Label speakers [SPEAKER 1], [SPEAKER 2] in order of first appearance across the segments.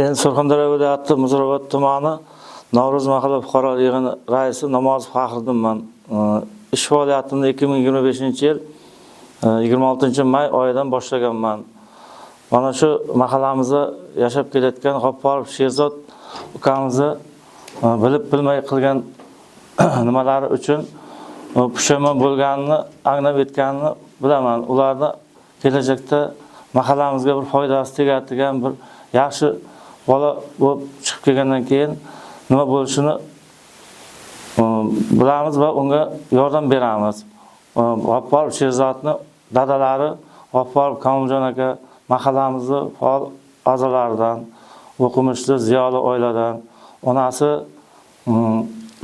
[SPEAKER 1] Ben Surxondaryo viloyati Muzrabot tumani Navro'z mahalla fuqaro yig'ini raisi Namozov Faxriddinman. Ish faoliyatimni 2025-yil 26-may oyidan boshlaganman. Mana shu mahallamizda yashab kelayotgan G'offorov Sherzod ukamizni bilib bilmay qilgan nimalari uchun pushaymon bo'lganini, anglab yetganini bilaman. Ularni kelajakda mahallamizga bir foydasi tegadigan bir yaxshi bola bo'lib chiqib kelgandan keyin nima bo'lishini bilamiz va unga yordam beramiz. G'offorov Sherzodning dadalari G'offorov Komiljon aka mahallamizni faol a'zolaridan, o'qimishli ziyoli oiladan, onasi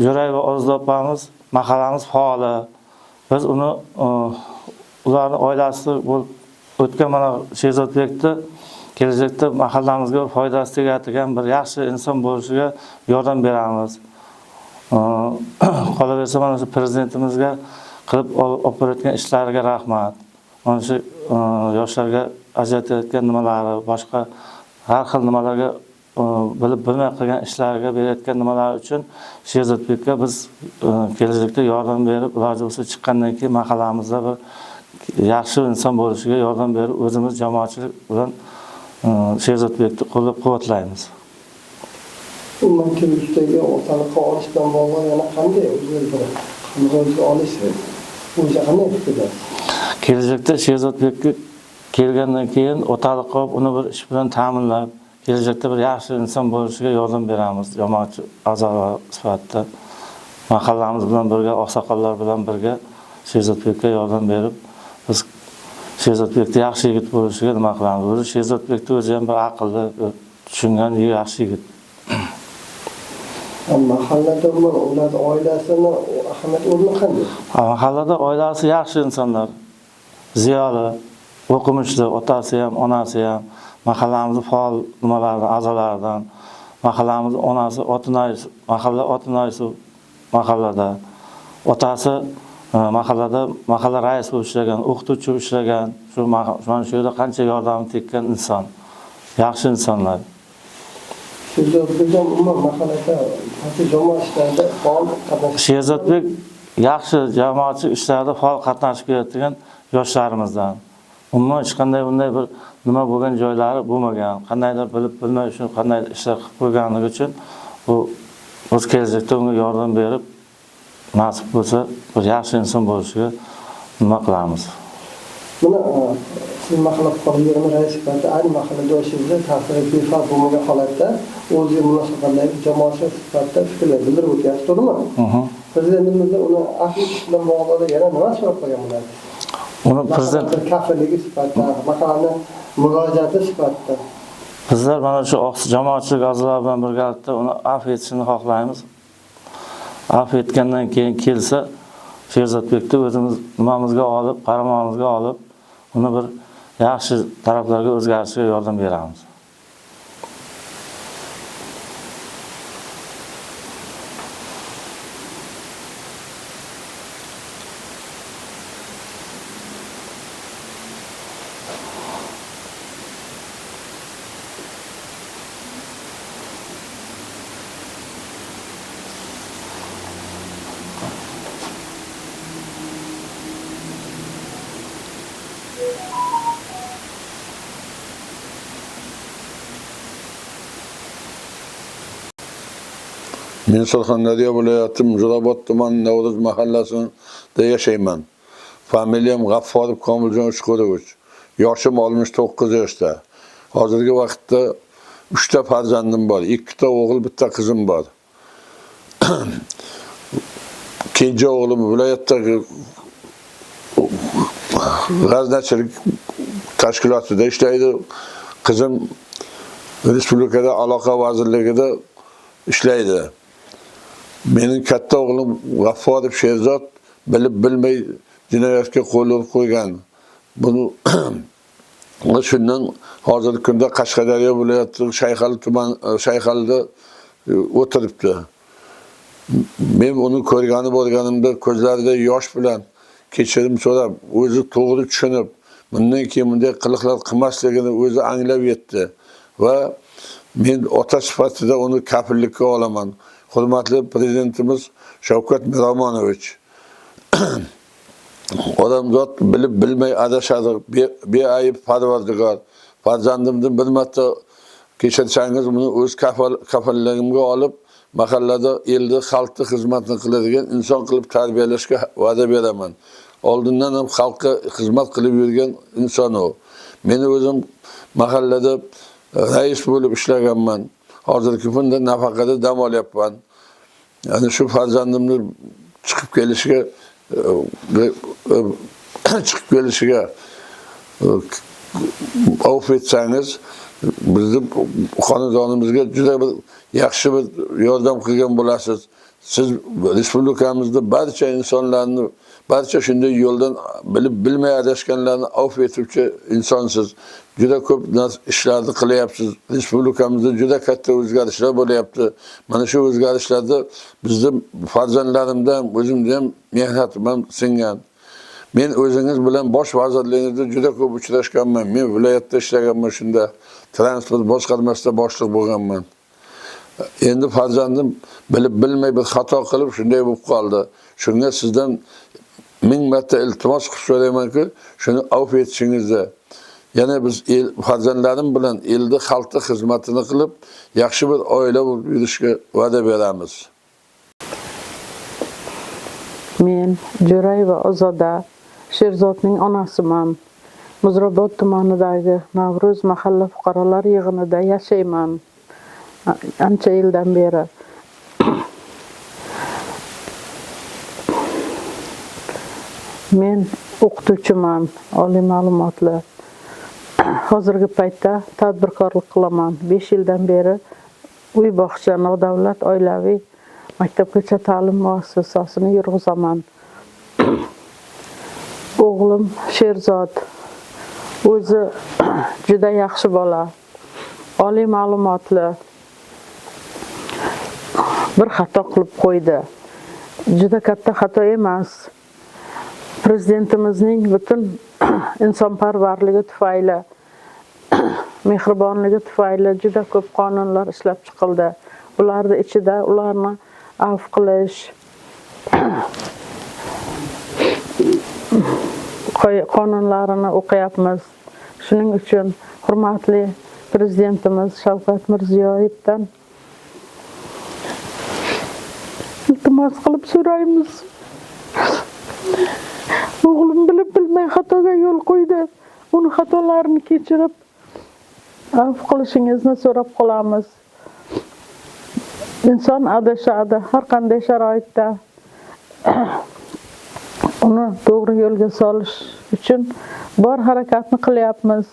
[SPEAKER 1] Jo'rayeva Oziza opamiz mahallamiz faoli. Biz uni ularning oilasi bo'lib o'tgan mana Sherzodbekni kelajakda mahallamizga foydasi tegadigan bir yaxshi inson bo'lishiga yordam beramiz. Qolaversa mana shu prezidentimizga qilib olib borayotgan ishlariga rahmat. Mana shu yoshlarga ajratayotgan nimalari, boshqa har xil nimalarga bilib bilmay qilgan ishlariga berayotgan nimalar uchun Sherzodbekka biz kelajakda yordam berib, iloji bo'lsa chiqqandan keyin mahallamizda bir yaxshi inson bo'lishiga yordam berib, o'zimiz jamoatchilik bilan Sherzodbekni qo'llab-quvvatlaymiz.
[SPEAKER 2] Bundan kelajakdagi o'rtalikqa olishdan bog'liq yana qanday o'zgarishlar olishsiz? O'zi qanday fikrlar?
[SPEAKER 1] Kelajakda Sherzodbekka kelgandan keyin o'taliqqa uni bir ish bilan ta'minlab, kelajakda bir yaxshi inson bo'lishiga yordam beramiz. Jamoatchi a'zolar sifatida mahallamiz bilan birga, oqsoqollar bilan birga Sherzodbekka yordam berib, biz Sherzodbekni yaxshi yigit bo'lishiga nima qilamiz? O'zi Sherzodbekni o'zi ham bir aqlli, tushungan yaxshi yigit.
[SPEAKER 2] Mahallada ular oilasini ahamiyat o'rni qanday?
[SPEAKER 1] Mahallada oilasi yaxshi insonlar. Ziyoli, o'qimishli, otasi ham, onasi ham, mahallamiz faol nimalardan, a'zolaridan, mahallamiz onasi Otinaysu mahallada, otasi mahallada mahalla rais bo'lib ishlagan, o'qituvchi bo'lib ishlagan, mana shu yerda qancha yordam tekkan inson. Yaxshi insonlar.
[SPEAKER 2] Sherzodbek umuman mahallada qancha jamoat ishlarida faol qatnashib.
[SPEAKER 1] Sherzodbek yaxshi jamoatchilik ishlarida faol qatnashib kelayotgan yoshlarimizdan. Umuman hech qanday bunday bir nima bo'lgan joylari bo'lmagan. Qandaydir bilib bilmay shu qanday ishlar qilib qo'yganligi uchun bu o'z kelajakda unga yordam berib, nasib bo'lsa bir yaxshi inson bo'lishiga nima qilamiz.
[SPEAKER 2] Buni siz mahalla fuqaroligini rais sifatida ayni mahallada yashashingizda ta'siri befarq bo'lmagan holatda o'ziga munosabatdagi jamoatchilik sifatida fikrlar bildirib o'tyapsiz, to'g'rimi? Prezidentimizda uni afv etish bilan bog'liq yana nima so'rab qo'ygan bo'ladi?
[SPEAKER 1] Uni prezident
[SPEAKER 2] kafilligi sifatida, mahallani murojaati sifatida.
[SPEAKER 1] Bizlar mana shu jamoatchilik a'zolari bilan birgalikda uni afv etishini xohlaymiz. Afv etgandan keyin kelsa Sherzodbekni o'zimiz nimamizga olib, qaramog'imizga olib, uni bir yaxshi taraflarga o'zgarishiga yordam beramiz.
[SPEAKER 3] Men Surxondaryo viloyati Muzrabot tumani Navro'z mahallasida yashayman. Familiyam G'offorov Komiljon Shukurovich. Yoshim 69 yoshda. Hozirgi vaqtda 3 ta farzandim bor. 2 ta o'g'il, 1 ta qizim bor. Kenja o'g'lim viloyatdagi g'aznachilik tashkilotida ishlaydi. Qizim respublikada aloqa vazirligida ishlaydi. Mening katta o'g'lim G'offorov Sherzod bilib bilmay jinoyatga qo'l urib qo'ygan. Buni shundan hozirgi kunda Qashqadaryo viloyati Shayxalida o'tiribdi. Men uni ko'rgani bo'lganimda ko'zlarida yosh bilan kechirim so'rab, o'zi to'g'ri tushunib, bundan keyin bunday qiliqlar qilmasligini o'zi anglab yetdi va Men ota sifatida uni kafillikka olaman. Hurmatli prezidentimiz Shavkat Miromonovich. Odamzod bilib bilmay adashadi. Beayb Parvardigor. Farzandimni bir marta kechirsangiz buni o'z kafilligimga olib, mahallada elni xalqni xizmatini qiladigan inson qilib tarbiyalashga va'da beraman. Oldindan ham xalqqa xizmat qilib yurgan inson u. Meni o'zim mahallada rais bo'lib ishlaganman. Hozirgi kunda nafaqada dam olyapman. Yani shu farzandimni chiqib kelishiga avf etsangiz, bizni xonadonimizga juda bir yaxshi bir yordam qilgan bo'lasiz. Siz respublikamizda barcha insonlarni, barcha shunday yo'ldan bilib bilmay adashganlarni avf etuvchi insonsiz. Juda ko'p ishlarni qilyapsiz. Respublikamizda juda katta o'zgarishlar bo'lyapti. Mana shu o'zgarishlarda bizning farzandlarimdan, o'zimda ham mehnatim ham singan. Men o'zingiz bilan bosh vazirligingizda juda ko'p uchrashganman. Men viloyatda ishlaganman, shunda transport boshqarmasida boshliq bo'lganman. Endi farzandim bilib bilmay bir xato qilib shunday bo'lib qoldi. Shunga sizdan 1000 marta iltimos qilib so'raymanki, shuni avf etishingizni. Yana biz farzandlarim bilan elni xalqni xizmatini qilib, yaxshi bir oila bo'lib yurishga va'da beramiz.
[SPEAKER 4] Men Jo'rayeva Ozoda Sherzodning onasiman. Muzrabot tumanidagi Navruz mahalla fuqarolar yig'inida yashayman. Ancha yildan beri. Men o'qituvchiman, oliy ma'lumotli. Hozirgi paytda tadbirkorlik qilaman. 5 yildan beri uy bog'cha nodavlat oilaviy maktabgacha ta'lim muassasasini yurg'izaman. O'g'lim Sherzod o'zi juda yaxshi bola, oliy ma'lumotli. Bir xato qilib qo'ydi. Juda katta xato emas. Prezidentimizning butun insonparvarligi tufayli, mehribonligi tufayli juda ko'p qonunlar ishlab chiqildi. Ularning ichida ularni avf qilish, qonunlarini o'qiyapmiz. Shuning uchun hurmatli prezidentimiz Shavkat Mirziyoyevdan iltimos qilib so'raymiz. O'g'lim bilib bilmay xatoga yo'l qo'ydi. Uni xatolarini kechirib avf qilishingizni so'rab qolamiz. Inson adashadi har qanday sharoitda. Uni to'g'ri yo'lga solish uchun bor harakatni qilyapmiz.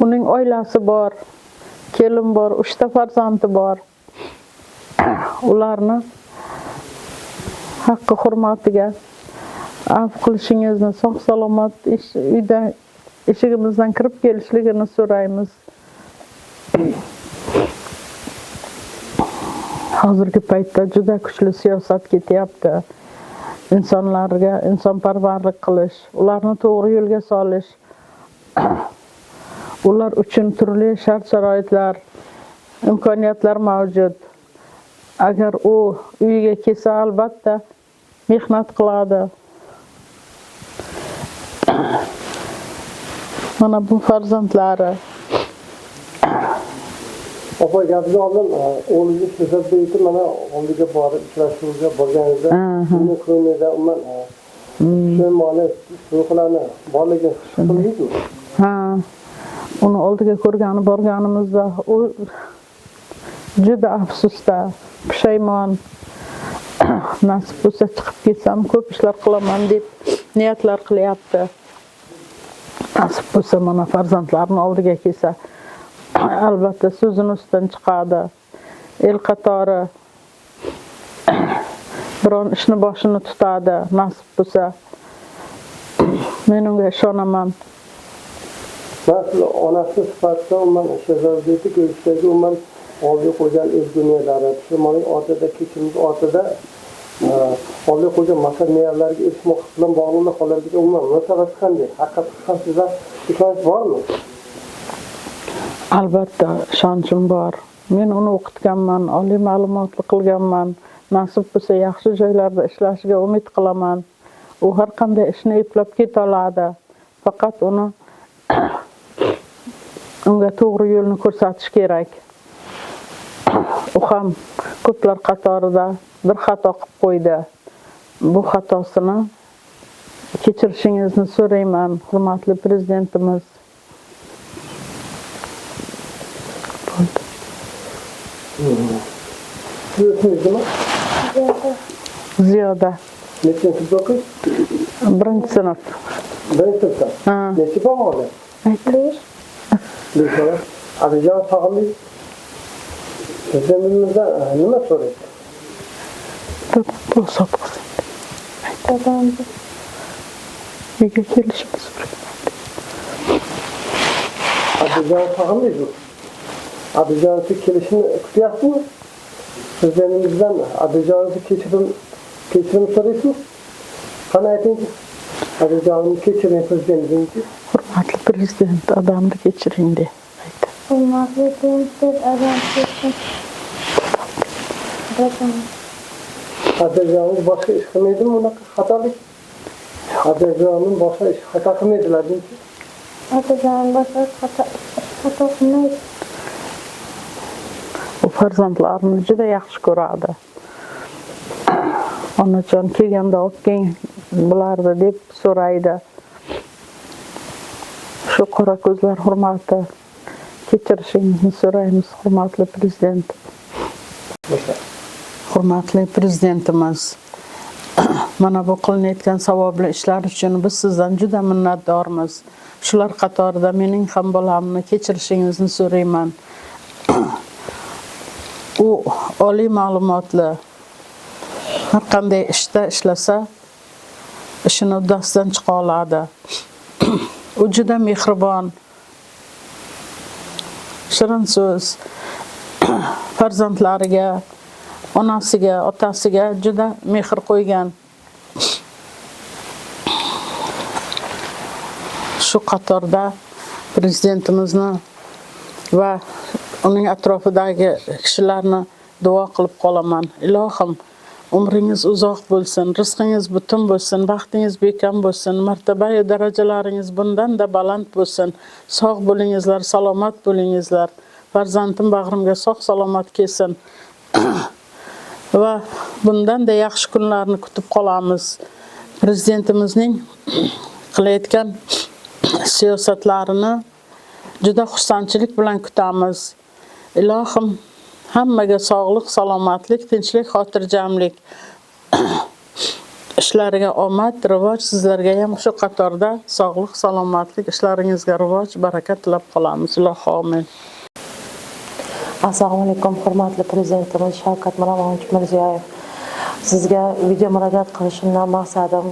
[SPEAKER 4] Uning oilasi bor, kelin bor, 3 ta farzandi bor. Ularni haqqi hurmatiga avf qilishingizni, sog' salomat uyda eshigimizdan kirib kelishligini so'raymiz. Hozirgi paytda juda kuchli siyosat ketyapti. Insonlarga insonparvarlik qilish, ularni to'g'ri yo'lga solish, ular uchun turli shart-sharoitlar, imkoniyatlar mavjud. Agar u uyiga kelsa, albatta mehnat qiladi. Mana bu farzandlari.
[SPEAKER 2] Opa, gapni oldin o'g'lingiz Sherzod aytib, mana oldiga borib uchrashuvga borganingizda, uni ko'nglida umuman shu moli ruhlarni borligini his qildingizmi?
[SPEAKER 4] Ha. Uni oldiga ko'rgani borganimizda u juda afsusda, pushaymon. Nasib bo'lsa chiqib ketsam, ko'p ishlar qilaman deb niyatlar qilyapti. Nasib bo'lsa mana farzandlarni oldiga kelsa, albatta so'zini ustidan chiqadi. El qatori biron ishni boshini tutadi. Nasib bo'lsa men unga ishonaman.
[SPEAKER 2] Mas'ul onasi sifatida umuman Sherzodni ko'rishdagi umuman oldiga qo'ygan ezgu niyatlari, Tursunning ortida, kechimning ortida Oliy qo'ygan maqsad me'yorlariga erishmoq bilan bog'liq holatga umuman munosabat qanday? Haqiqatan sizda ishonch bormi?
[SPEAKER 4] Albatta, ishonchim bor. Men uni o'qitganman, oliy ma'lumotli qilganman. Nasib bo'lsa yaxshi joylarda ishlashiga umid qilaman. U har qanday ishni eplab keta oladi. Faqat unga to'g'ri yo'lni ko'rsatish kerak. U ham ko'plar qatorida bir xato qilib qo'ydi. Bu xatosini kechirishingizni so'rayman, hurmatli prezidentimiz. Ziyoda.
[SPEAKER 2] Nechinchi sinfda o'qiysiz?
[SPEAKER 4] Birinchi sinf.
[SPEAKER 2] Birinchi sinfda.
[SPEAKER 4] Ha.
[SPEAKER 2] Necha bog'lar?
[SPEAKER 4] 5.
[SPEAKER 2] Bilsana. Abijon sog'lik. Prezidentimiz nima so'raydi?
[SPEAKER 4] Pul sotqisi. Dadamni uyga kelishimiz
[SPEAKER 2] Abijon sog'lik. Abijonning kelishini kutyapsizmi? Prezidentimizdan Abijonning kechirim so'raysizmi? Qani aytingchi? Abijonning kechiring prezidentimizga.
[SPEAKER 4] Hurmatli prezident, odamni kechiring deb aytdi.
[SPEAKER 5] Hurmatli prezident, odam kechiring.
[SPEAKER 2] Abijonning boshqa ish qilmaydimi unaqa xatolik? Abijonning boshqa ish xato qilmaydilar deychi.
[SPEAKER 5] Otajon boshqa xato qilmaydi.
[SPEAKER 4] U farzandlarini juda yaxshi ko'radi. Onajon kelganda olib keling bularni deb so'raydi. Shu qora ko'zlar hurmati kechirishingizni so'raymiz, hurmatli prezident. Hurmatli prezidentimiz, mana bu qilinayotgan savobli ishlar uchun biz sizdan juda minnatdormiz. Shular qatorida mening ham bolamni kechirishingizni so'rayman. U oliy ma'lumotli, har qanday ishda ishlasa, ishini uddasidan chiqa oladi. U juda mehribon, shirin so'z, farzandlariga, onasiga, otasiga juda mehr qo'ygan. Shu qatorda prezidentimizni va uning atrofidagi kishilarni duo qilib qolaman. Ilohim, umringiz uzoq bo'lsin, rizqingiz butun bo'lsin, baxtingiz bekam bo'lsin, martabai darajalaringiz bundan-da baland bo'lsin. Sog' bo'lingizlar, salomat bo'lingizlar. Farzandim bag'rimga sog'-salomat kelsin. Va bundan-da yaxshi kunlarni kutib qolamiz. Prezidentimizning qilayotgan siyosatlarini juda xursandchilik bilan kutamiz. Ilohim hammaga sog'lik, salomatlik, tinchlik, xotirjamlik, ishlariga omad, rivoj, sizlarga ham shu qatorda sog'lik, salomatlik, ishlaringizga rivoj, baraka tilab qolamiz. Ilohi amin.
[SPEAKER 6] Assalomu alaykum, hurmatli prezidentimiz Shavkat Miromonovich Mirziyoyev. Sizga video murojaat qilishimdan maqsadim,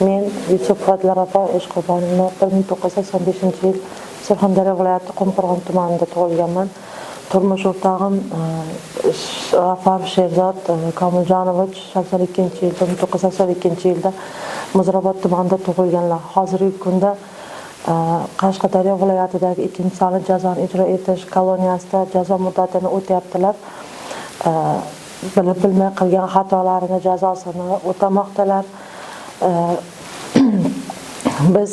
[SPEAKER 6] men Yusupova Dilrabo Eshqobonova 1985-yil Surxondaryo viloyati Qumqo'rg'on tumanida tug'ilganman. Turmush o'rtog'im G'affarov Sherzod Komiljonovich 1982-yilda Muzrabot tumanida tug'ilganlar. Hozirgi kunda Qashqadaryo viloyatidagi 2-sonli jazoni ijro etish koloniyasida jazo muddatini o'tayaptilar. Bilib bilmay qilgan xatolarini jazosini o'tamoqdalar. Men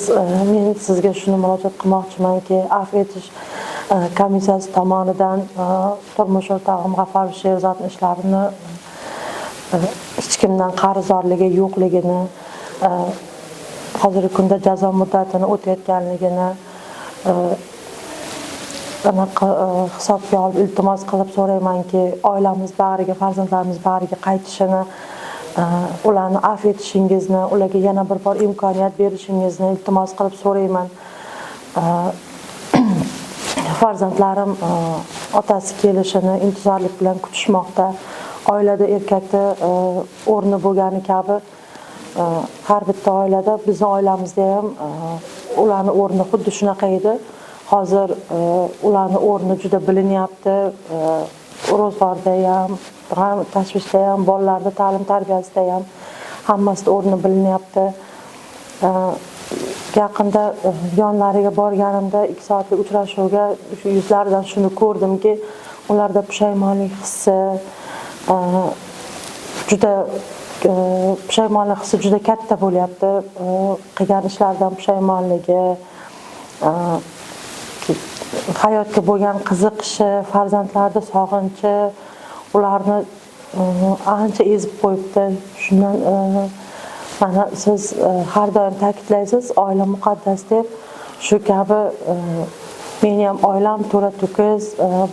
[SPEAKER 6] sizga shuni murojaat qilmoqchimanki, afv etish komissiyasi tomonidan turmush o'rtog'im G'affarov Sherzodning ishlarini hech kimdan qarzdorligi yo'qligini, hozirgi kunda jazo muddatini o'tayotganligini hisobga olib iltimos qilib so'raymanki, oilamiz bag'riga, farzandlarimiz bag'riga qaytishini, ularni afv etishingizni, ularga yana bir bor imkoniyat berishingizni iltimos qilib so'rayman. Farzandlarim otasi kelishini intizorlik bilan kutishmoqda. Oilada erkakda o'rni bo'lgani kabi har bitta oilada, bizning oilamizda ham ularning o'rni xuddi shunaqa edi. Hozir ularning o'rni juda bilinyapti. ro'zg'orda ham, g'am tashvishda ham, bolalarda ta'lim tarbiyasida ham hammasida o'rni bilinyapti. Yaqinda yonlariga borganimda 2 soatlik uchrashuvga shu yuzlaridan shuni ko'rdimki, ularda pushaymonlik hissi juda pushaymonlik hissi juda katta bo'lyapti. Qilgan ishlaridan pushaymonligi, hayotga bo'lgan qiziqishi, farzandlarni sog'inchi ularni ancha ezib qo'yibdi. Shundan mana siz har doim ta'kidlaysiz, oila muqaddas deb. Shu kabi meni ham oilam to'ra to'kis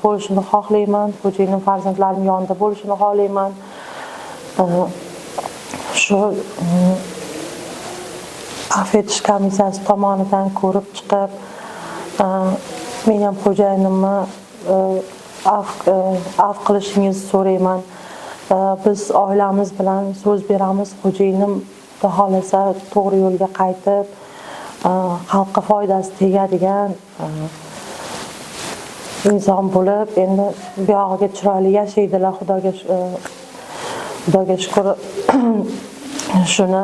[SPEAKER 6] bo'lishini xohlayman. Xo'jayinim farzandlarim yonida bo'lishini xohlayman. Shu afv etish komissiyasi tomonidan ko'rib chiqib, men ham xo'jayinimni afv qilishingizni so'rayman. Biz oilamiz bilan so'z beramiz, xo'jayinim xudo xolasa to'g'ri yo'lga qaytib, xalqqa foydasi tegadigan inson bo'lib, endi buyog'iga chiroyli yashaydilar, Xudoga shukr. Shuni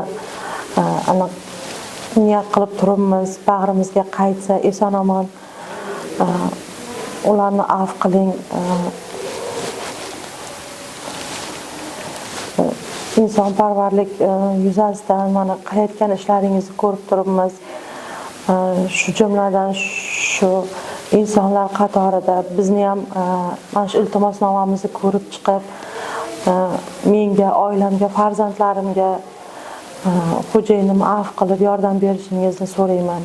[SPEAKER 6] niyat qilib turibmiz, bag'rimizga qaytsa eson-omon ularni afv qiling. Insonparvarlik yuzasidan mana qilayotgan ishlaringizni ko'rib turibmiz. Shu jumladan shu insonlar qatorida bizni ham mana shu iltimosnomamizni ko'rib chiqib, menga, oilamga, farzandlarimga xo'jayinimni afv qilib yordam berishingizni so'rayman.